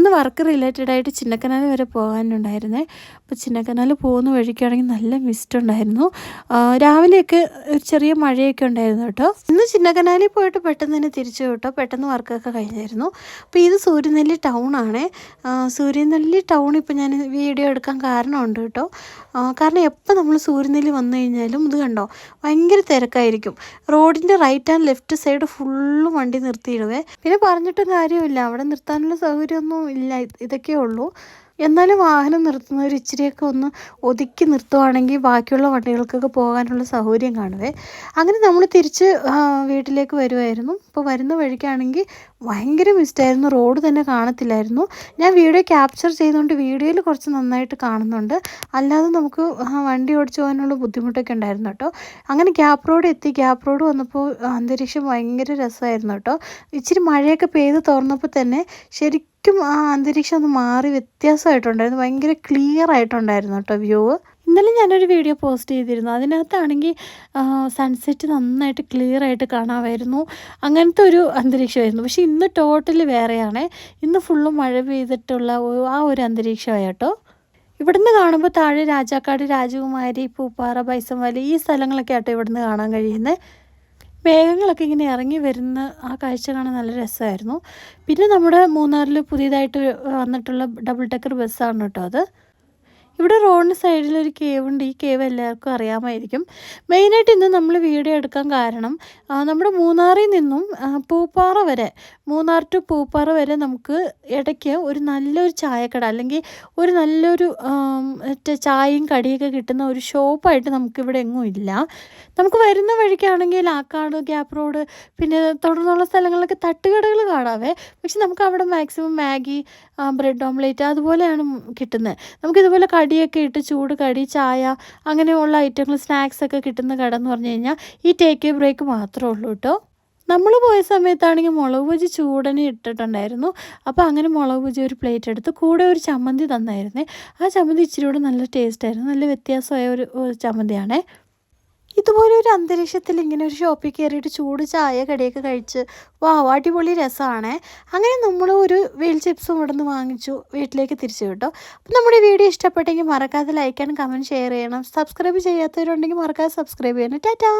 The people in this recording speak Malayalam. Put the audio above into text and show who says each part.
Speaker 1: ഇന്ന് വർക്ക് റിലേറ്റഡ് ആയിട്ട് ചിന്നക്കനാൽ വരെ പോകാനുണ്ടായിരുന്നേ. അപ്പോൾ ചിന്നക്കനാൽ പോകുന്ന വഴിക്കാണെങ്കിൽ നല്ല മിസ്റ്റ് ഉണ്ടായിരുന്നു. രാവിലെയൊക്കെ ഒരു ചെറിയ മഴയൊക്കെ ഉണ്ടായിരുന്നു കേട്ടോ. ഇന്ന് ചിന്നക്കനാലിൽ പോയിട്ട് പെട്ടെന്ന് തന്നെ തിരിച്ചു കേട്ടോ. പെട്ടെന്ന് വർക്കൊക്കെ കഴിഞ്ഞായിരുന്നു. അപ്പോൾ ഇത് സൂര്യനെല്ലി ടൗൺ ആണേ. സൂര്യനെല്ലി ടൗൺ ഇപ്പോൾ ഞാൻ വീഡിയോ എടുക്കാൻ കാരണമുണ്ട് കേട്ടോ. കാരണം എപ്പോൾ നമ്മൾ സൂര്യനെല്ലി വന്നു കഴിഞ്ഞാലും ഇത് കണ്ടോ ഭയങ്കര തിരക്കായിരിക്കും. റോഡിൻ്റെ റൈറ്റ് ആൻഡ് ലെഫ്റ്റ് സൈഡ് ഫുള്ളും വണ്ടി നിർത്തിയിടുവേ. പിന്നെ പറഞ്ഞിട്ടും കാര്യമില്ല, അവിടെ നിർത്താനുള്ള സൗകര്യമൊന്നും ഇല്ല, ഇതൊക്കെ ഉള്ളൂ. എന്നാലും വാഹനം നിർത്തുന്നവർ ഇച്ചിരിയൊക്കെ ഒന്ന് ഒതുക്കി നിർത്തുവാണെങ്കിൽ ബാക്കിയുള്ള വണ്ടികൾക്കൊക്കെ പോകാനുള്ള സൗകര്യം കാണുവേ. അങ്ങനെ നമ്മൾ തിരിച്ച് വീട്ടിലേക്ക് വരുമായിരുന്നു. ഇപ്പോൾ വരുന്ന വഴിക്കാണെങ്കിൽ ഭയങ്കര മിസ്റ്റായിരുന്നു, റോഡ് തന്നെ കാണത്തില്ലായിരുന്നു. ഞാൻ വീഡിയോ ക്യാപ്ചർ ചെയ്യുന്നതുകൊണ്ട് വീഡിയോയിൽ കുറച്ച് നന്നായിട്ട് കാണുന്നുണ്ട്, അല്ലാതെ നമുക്ക് വണ്ടി ഓടിച്ചു പോകാനുള്ള ബുദ്ധിമുട്ടൊക്കെ ഉണ്ടായിരുന്നു കേട്ടോ. അങ്ങനെ ഗ്യാപ്പ് റോഡ് എത്തി. ഗ്യാപ്പ് റോഡ് വന്നപ്പോൾ അന്തരീക്ഷം ഭയങ്കര രസമായിരുന്നു കേട്ടോ. ഇച്ചിരി മഴയൊക്കെ പെയ്ത് തുറന്നപ്പോൾ തന്നെ ശരിക്കും ആ അന്തരീക്ഷം ഒന്ന് മാറി വ്യത്യാസമായിട്ടുണ്ടായിരുന്നു. ഭയങ്കര ക്ലിയർ ആയിട്ടുണ്ടായിരുന്നു കേട്ടോ വ്യൂ. ഇന്നലെ ഞാനൊരു വീഡിയോ പോസ്റ്റ് ചെയ്തിരുന്നു. അതിനകത്താണെങ്കിൽ സൺസെറ്റ് നന്നായിട്ട് ക്ലിയർ ആയിട്ട് കാണാമായിരുന്നു. അങ്ങനത്തെ ഒരു അന്തരീക്ഷമായിരുന്നു. പക്ഷേ ഇന്ന് ടോട്ടലി വേറെയാണ്. ഇന്ന് ഫുള്ള് മഴ പെയ്തിട്ടുള്ള ആ ഒരു അന്തരീക്ഷമായി കേട്ടോ. ഇവിടുന്ന് കാണുമ്പോൾ താഴെ രാജാക്കാട്, രാജകുമാരി, പൂപ്പാറ, ബൈസം വാലി ഈ സ്ഥലങ്ങളൊക്കെ ആട്ടോ ഇവിടുന്ന് കാണാൻ കഴിയുന്നത്. മേഘങ്ങളൊക്കെ ഇങ്ങനെ ഇറങ്ങി വരുന്ന ആ കാഴ്ച കാണാൻ നല്ല രസമായിരുന്നു. പിന്നെ നമ്മുടെ മൂന്നാറിൽ പുതിയതായിട്ട് വന്നിട്ടുള്ള ഡബിൾ ഡെക്കർ ബസ്സാണ് കേട്ടോ അത്. ഇവിടെ റോഡിന് സൈഡിലൊരു കേവ് ഉണ്ട്. ഈ കേവ് എല്ലാവർക്കും അറിയാമായിരിക്കും. മെയിനായിട്ട് ഇന്ന് നമ്മൾ വീഡിയോ എടുക്കാൻ കാരണം നമ്മുടെ മൂന്നാറിൽ നിന്നും പൂപ്പാറ വരെ, മൂന്നാർ ടു പൂപ്പാറ വരെ നമുക്ക് ഇടയ്ക്ക് ഒരു നല്ലൊരു ചായക്കട അല്ലെങ്കിൽ ഒരു നല്ലൊരു ചായയും കടിയൊക്കെ കിട്ടുന്ന ഒരു ഷോപ്പായിട്ട് നമുക്കിവിടെ എങ്ങും ഇല്ല. നമുക്ക് വരുന്ന വഴിക്കാണെങ്കിൽ ആക്കാട്, ഗ്യാപ്പ് റോഡ്, പിന്നെ തുടർന്നുള്ള സ്ഥലങ്ങളിലൊക്കെ തട്ടുകടകൾ കാണാവേ. പക്ഷെ നമുക്ക് അവിടെ മാക്സിമം മാഗി, ബ്രെഡ് ഓംലേറ്റ് അതുപോലെയാണ് കിട്ടുന്നത്. നമുക്കിതുപോലെ കടിയൊക്കെ ഇട്ട് ചൂട് കടി, ചായ അങ്ങനെയുള്ള ഐറ്റങ്ങൾ, സ്നാക്സൊക്കെ കിട്ടുന്ന കട എന്ന് പറഞ്ഞു കഴിഞ്ഞാൽ ഈ ടേക്ക് എ ബ്രേക്ക് മാത്രമേ ഉള്ളൂ കേട്ടോ. നമ്മൾ പോയ സമയത്താണെങ്കിൽ മുളക് ബജി ചൂടനെ ഇട്ടിട്ടുണ്ടായിരുന്നു. അപ്പോൾ അങ്ങനെ മുളക് ബജി ഒരു പ്ലേറ്റ് എടുത്ത് കൂടെ ഒരു ചമ്മന്തി തന്നായിരുന്നേ. ആ ചമ്മന്തി ഇച്ചിരി കൂടെ നല്ല ടേസ്റ്റായിരുന്നു. നല്ല വ്യത്യാസമായ ഒരു ചമ്മന്തിയാണേ. ഇതുപോലെ ഒരു അന്തരീക്ഷത്തിൽ ഇങ്ങനെ ഒരു ഷോപ്പിൽ കയറിയിട്ട് ചൂട് ചായ കടിയൊക്കെ കഴിച്ച് അടിപൊളി രസമാണ്. അങ്ങനെ നമ്മൾ ഒരു വീൽ ചിപ്സും ഇവിടെ നിന്ന് വാങ്ങിച്ചു വീട്ടിലേക്ക് തിരിച്ചു കേട്ടോ. അപ്പോൾ നമ്മുടെ വീഡിയോ ഇഷ്ടപ്പെട്ടെങ്കിൽ മറക്കാതെ ലൈക്ക് ആൻഡ് കമൻറ്റ് ഷെയർ ചെയ്യണം. സബ്സ്ക്രൈബ് ചെയ്യാത്തവരുണ്ടെങ്കിൽ മറക്കാതെ സബ്സ്ക്രൈബ് ചെയ്യണം. ടാറ്റാ.